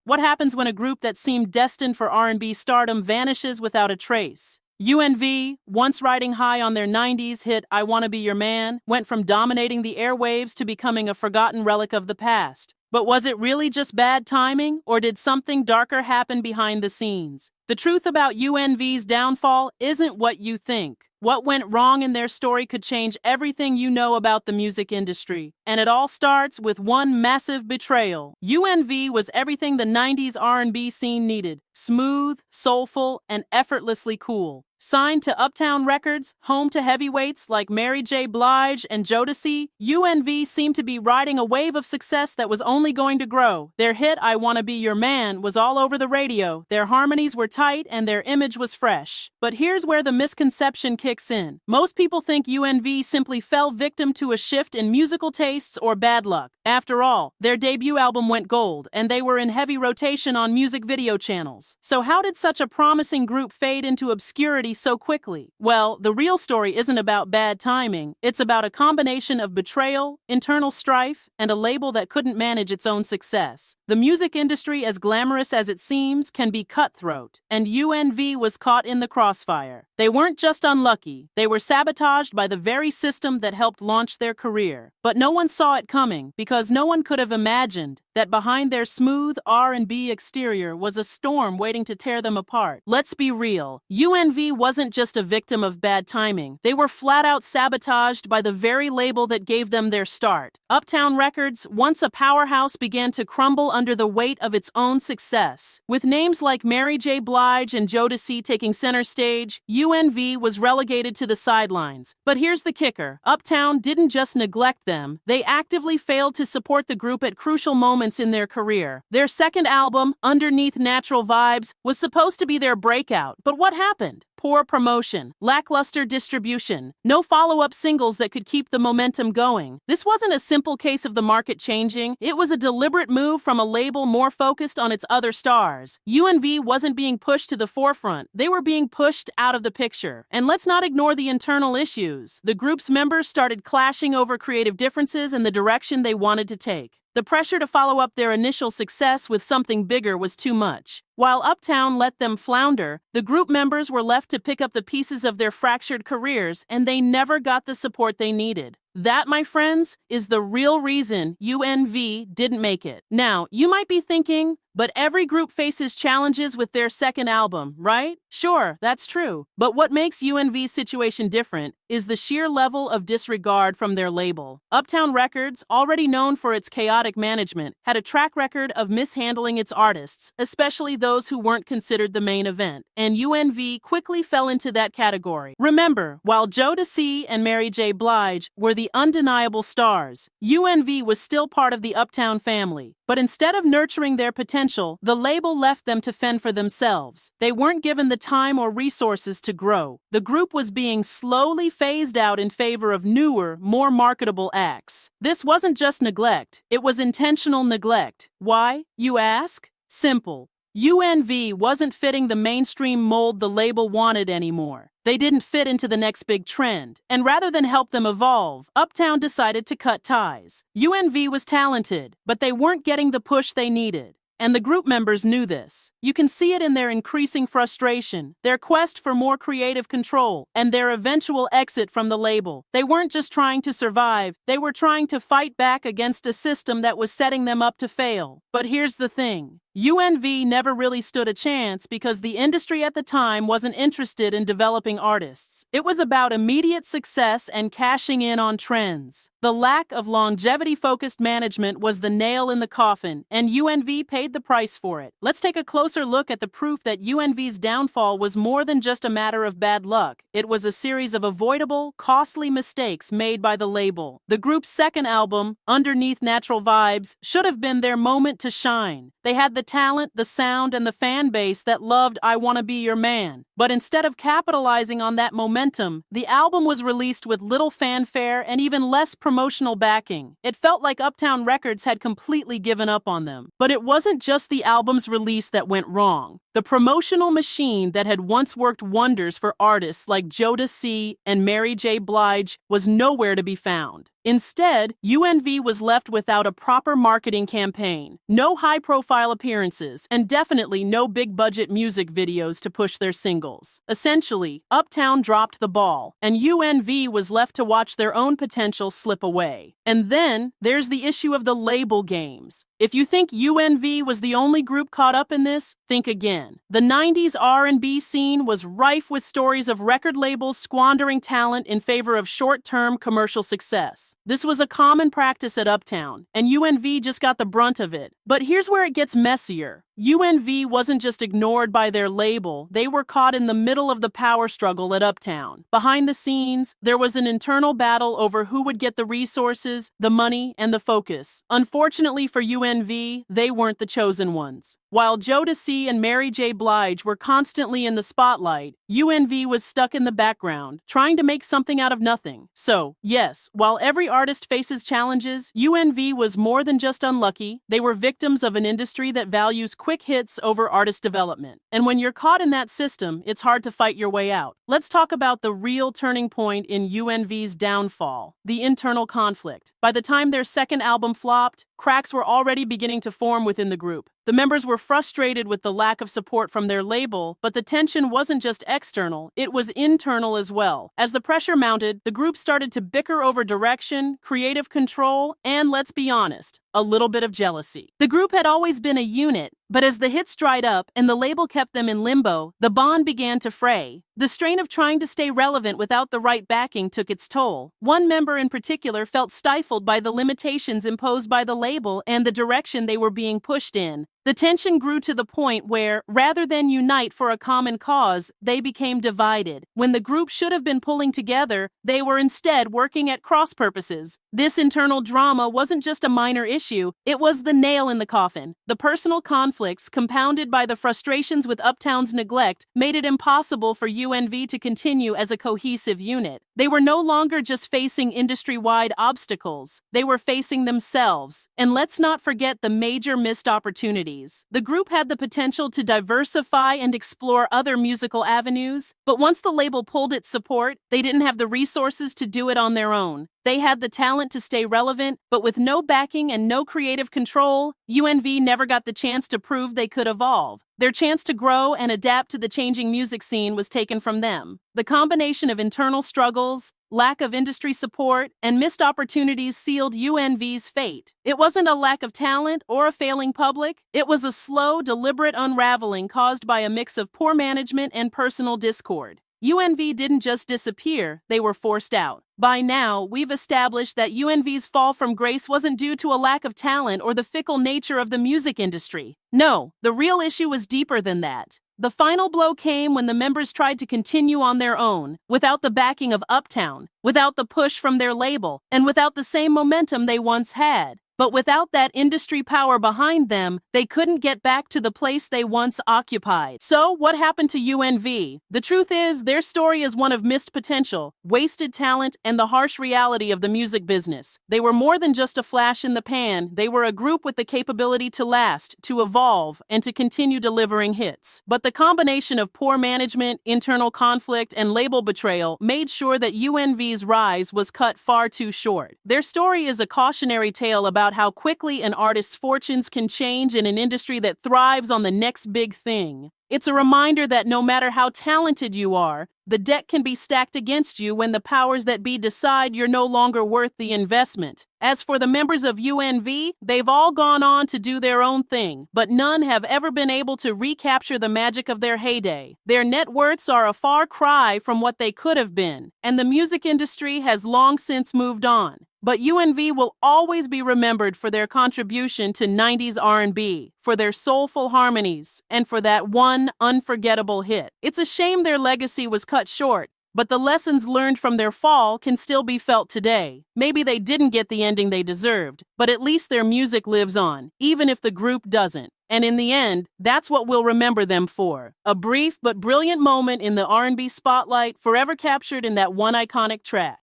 What happens when a group that seemed destined for R&B stardom vanishes without a trace? UNV, once riding high on their 90s hit I Wanna Be Your Man, went from dominating the airwaves to becoming a forgotten relic of the past. But was it really just bad timing, or did something darker happen behind the scenes? The truth about UNV's downfall isn't what you think. What went wrong in their story could change everything you know about the music industry. And it all starts with one massive betrayal. UNV was everything the 90s R&B scene needed: smooth, soulful, and effortlessly cool. Signed to Uptown Records, home to heavyweights like Mary J. Blige and Jodeci, UNV seemed to be riding a wave of success that was only going to grow. Their hit I Wanna Be Your Man was all over the radio, their harmonies were tight, and their image was fresh. But here's where the misconception kicks in. Most people think UNV simply fell victim to a shift in musical tastes or bad luck. After all, their debut album went gold, and they were in heavy rotation on music video channels. So how did such a promising group fade into obscurity so quickly? Well, the real story isn't about bad timing. It's about a combination of betrayal, internal strife, and a label that couldn't manage its own success. The music industry, as glamorous as it seems, can be cutthroat, and UNV was caught in the crossfire. They weren't just unlucky, they were sabotaged by the very system that helped launch their career. But no one saw it coming, because no one could have imagined that behind their smooth R&B exterior was a storm waiting to tear them apart. Let's be real, UNV wasn't just a victim of bad timing. They were flat out sabotaged by the very label that gave them their start. Uptown Records, once a powerhouse, began to crumble under the weight of its own success. With names like Mary J. Blige and Jodeci taking center stage, UNV was relegated to the sidelines. But here's the kicker. Uptown didn't just neglect them, they actively failed to support the group at crucial moments in their career. Their second album, Underneath Natural Vibes, was supposed to be their breakout, but what happened? Poor promotion, lackluster distribution, no follow-up singles that could keep the momentum going. This wasn't a simple case of the market changing, it was a deliberate move from a label more focused on its other stars. UNV wasn't being pushed to the forefront, they were being pushed out of the picture. And let's not ignore the internal issues. The group's members started clashing over creative differences and the direction they wanted to take. The pressure to follow up their initial success with something bigger was too much. While Uptown let them flounder, the group members were left to pick up the pieces of their fractured careers, and they never got the support they needed. That, my friends, is the real reason UNV didn't make it. Now, you might be thinking, but every group faces challenges with their second album, right? Sure, that's true. But what makes UNV's situation different is the sheer level of disregard from their label. Uptown Records, already known for its chaotic management, had a track record of mishandling its artists, especially those who weren't considered the main event. And UNV quickly fell into that category. Remember, while Jodeci and Mary J. Blige were the undeniable stars, UNV was still part of the Uptown family. But instead of nurturing their potential, the label left them to fend for themselves. They weren't given the time or resources to grow. The group was being slowly phased out in favor of newer, more marketable acts. This wasn't just neglect, it was intentional neglect. Why, you ask? Simple. UNV wasn't fitting the mainstream mold the label wanted anymore. They didn't fit into the next big trend. And rather than help them evolve, Uptown decided to cut ties. UNV was talented, but they weren't getting the push they needed. And the group members knew this. You can see it in their increasing frustration, their quest for more creative control, and their eventual exit from the label. They weren't just trying to survive, they were trying to fight back against a system that was setting them up to fail. But here's the thing. UNV never really stood a chance because the industry at the time wasn't interested in developing artists. It was about immediate success and cashing in on trends. The lack of longevity-focused management was the nail in the coffin, and UNV paid the price for it. Let's take a closer look at the proof that UNV's downfall was more than just a matter of bad luck. It was a series of avoidable, costly mistakes made by the label. The group's second album, Underneath Natural Vibes, should have been their moment to shine. They had the talent, the sound, and the fan base that loved I Wanna Be Your Man. But instead of capitalizing on that momentum, the album was released with little fanfare and even less promotional backing. It felt like Uptown Records had completely given up on them. But it wasn't just the album's release that went wrong. The promotional machine that had once worked wonders for artists like Jodeci and Mary J. Blige was nowhere to be found. Instead, UNV was left without a proper marketing campaign, no high-profile appearances, and definitely no big-budget music videos to push their singles. Essentially, Uptown dropped the ball, and UNV was left to watch their own potential slip away. And then, there's the issue of the label games. If you think UNV was the only group caught up in this, think again. The 90s R&B scene was rife with stories of record labels squandering talent in favor of short-term commercial success. This was a common practice at Uptown, and UNV just got the brunt of it. But here's where it gets messier. UNV wasn't just ignored by their label, they were caught in the middle of the power struggle at Uptown. Behind the scenes, there was an internal battle over who would get the resources, the money, and the focus. Unfortunately for UNV, they weren't the chosen ones. While Jodeci and Mary J. Blige were constantly in the spotlight, UNV was stuck in the background, trying to make something out of nothing. So, yes, while every artist faces challenges, UNV was more than just unlucky. They were victims of an industry that values quick hits over artist development. And when you're caught in that system, it's hard to fight your way out. Let's talk about the real turning point in UNV's downfall, the internal conflict. By the time their second album flopped, cracks were already beginning to form within the group. The members were frustrated with the lack of support from their label, but the tension wasn't just external, it was internal as well. As the pressure mounted, the group started to bicker over direction, creative control, and let's be honest, a little bit of jealousy. The group had always been a unit, but as the hits dried up and the label kept them in limbo, the bond began to fray. The strain of trying to stay relevant without the right backing took its toll. One member in particular felt stifled by the limitations imposed by the label and the direction they were being pushed in. The tension grew to the point where, rather than unite for a common cause, they became divided. When the group should have been pulling together, they were instead working at cross purposes. This internal drama wasn't just a minor issue, it was the nail in the coffin. The personal conflicts, compounded by the frustrations with Uptown's neglect, made it impossible for UNV to continue as a cohesive unit. They were no longer just facing industry-wide obstacles, they were facing themselves. And let's not forget the major missed opportunities. The group had the potential to diversify and explore other musical avenues, but once the label pulled its support, they didn't have the resources to do it on their own. They had the talent to stay relevant, but with no backing and no creative control, UNV never got the chance to prove they could evolve. Their chance to grow and adapt to the changing music scene was taken from them. The combination of internal struggles, lack of industry support, and missed opportunities sealed UNV's fate. It wasn't a lack of talent or a failing public. It was a slow, deliberate unraveling caused by a mix of poor management and personal discord. UNV didn't just disappear, they were forced out. By now, we've established that UNV's fall from grace wasn't due to a lack of talent or the fickle nature of the music industry. No, the real issue was deeper than that. The final blow came when the members tried to continue on their own, without the backing of Uptown, without the push from their label, and without the same momentum they once had. But without that industry power behind them, they couldn't get back to the place they once occupied. So, what happened to UNV? The truth is, their story is one of missed potential, wasted talent, and the harsh reality of the music business. They were more than just a flash in the pan. They were a group with the capability to last, to evolve, and to continue delivering hits. But the combination of poor management, internal conflict, and label betrayal made sure that UNV's rise was cut far too short. Their story is a cautionary tale about how quickly an artist's fortunes can change in an industry that thrives on the next big thing. It's a reminder that no matter how talented you are, the deck can be stacked against you when the powers that be decide you're no longer worth the investment. As for the members of UNV, they've all gone on to do their own thing, but none have ever been able to recapture the magic of their heyday. Their net worths are a far cry from what they could have been, and the music industry has long since moved on. But UNV will always be remembered for their contribution to 90s R&B, for their soulful harmonies, and for that one unforgettable hit. It's a shame their legacy was cut short, but the lessons learned from their fall can still be felt today. Maybe they didn't get the ending they deserved, but at least their music lives on, even if the group doesn't. And in the end, that's what we'll remember them for. A brief but brilliant moment in the R&B spotlight, forever captured in that one iconic track.